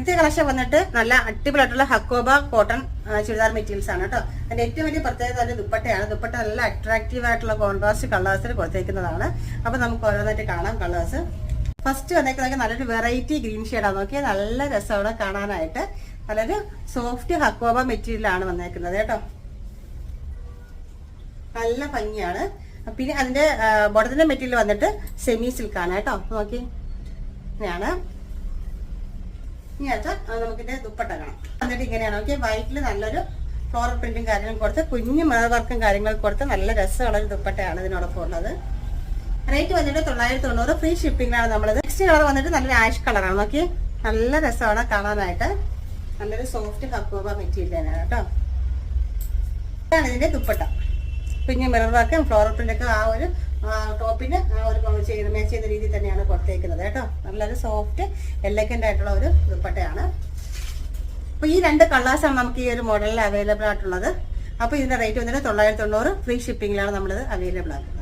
ഇന്നത്തെ കളക്ഷൻ വന്നിട്ട് നല്ല അടിപൊളിയായിട്ടുള്ള ഹക്കോബ കോട്ടൺ ചുരിദാർ മെറ്റീരിയൽസ് ആണ് കേട്ടോ. അതിന്റെ ഏറ്റവും വലിയ പ്രത്യേകത അതിന്റെ ദുപ്പട്ടയാണ്. ദുപ്പട്ട നല്ല അട്രാക്റ്റീവ് ആയിട്ടുള്ള കോൺട്രാസ്റ്റ് കളേഴ്സിൽ കൊടുത്തേക്കുന്നതാണ്. അപ്പൊ നമുക്ക് ഓരോന്നായിട്ട് കാണാം കളേഴ്സ്. ഫസ്റ്റ് വന്നേക്കുന്നത് നല്ലൊരു വെറൈറ്റി ഗ്രീൻ ഷെയ്ഡാണ്. നോക്കിയാൽ നല്ല രസമാണ് കാണാനായിട്ട്. നല്ലൊരു സോഫ്റ്റ് ഹക്കോബ മെറ്റീരിയൽ ആണ് വന്നേക്കുന്നത് കേട്ടോ. നല്ല ഭംഗിയാണ്. പിന്നെ അതിന്റെ ബോട്ടത്തിന്റെ മെറ്റീരിയൽ വന്നിട്ട് സെമി സിൽക്കാണ് കേട്ടോ. നോക്കി ഇങ്ങനെയാണ്. ഇനി വെച്ചാൽ നമുക്കിന്റെ ദുപ്പട്ട കാണാം. എന്നിട്ട് ഇങ്ങനെയാണ്. ഓക്കെ, വൈറ്റിൽ നല്ലൊരു ഫ്ലോറൽ പ്രിന്റും കാര്യങ്ങളും കൊടുത്ത് കുഞ്ഞു മിറർ വർക്കും കാര്യങ്ങളും കൊടുത്ത് നല്ല രസമുള്ള ഒരു ദുപ്പട്ടയാണ് ഇതിനോടൊപ്പം ഉള്ളത്. റേറ്റ് വന്നിട്ട് 990, ഫ്രീ ഷിപ്പിംഗിലാണ് നമ്മളത്. നെക്സ്റ്റ് കളർ വന്നിട്ട് നല്ലൊരു ആഷ് കളറാണ്. നോക്കി നല്ല രസമാണ് കാണാനായിട്ട്. നല്ലൊരു സോഫ്റ്റ് ഹക്കോബ മെറ്റീരിയൽ തന്നെയാണ് കേട്ടോ. ഇതാണ് ഇതിന്റെ ദുപ്പട്ട. കുഞ്ഞു മിറർ വർക്കും ഫ്ലോറൽ പ്രിന്റൊക്കെ ആ ഒരു ടോപ്പിന് ആ ഒരു മാച്ച് ചെയ്യുന്ന രീതിയിൽ തന്നെയാണ് കൊടുത്തേക്കുന്നത് കേട്ടോ. നല്ലൊരു സോഫ്റ്റ് എലഗന്റ് ആയിട്ടുള്ള ഒരു ദുപ്പട്ടയാണ്. അപ്പൊ ഈ 2 കളേഴ്സാണ് നമുക്ക് ഈ ഒരു മോഡലിൽ അവൈലബിൾ ആയിട്ടുള്ളത്. അപ്പൊ ഇതിന്റെ റേറ്റ് വന്നിട്ട് 990, ഫ്രീ ഷിപ്പിംഗിലാണ് നമ്മളിത് അവൈലബിൾ ആക്കുന്നത്.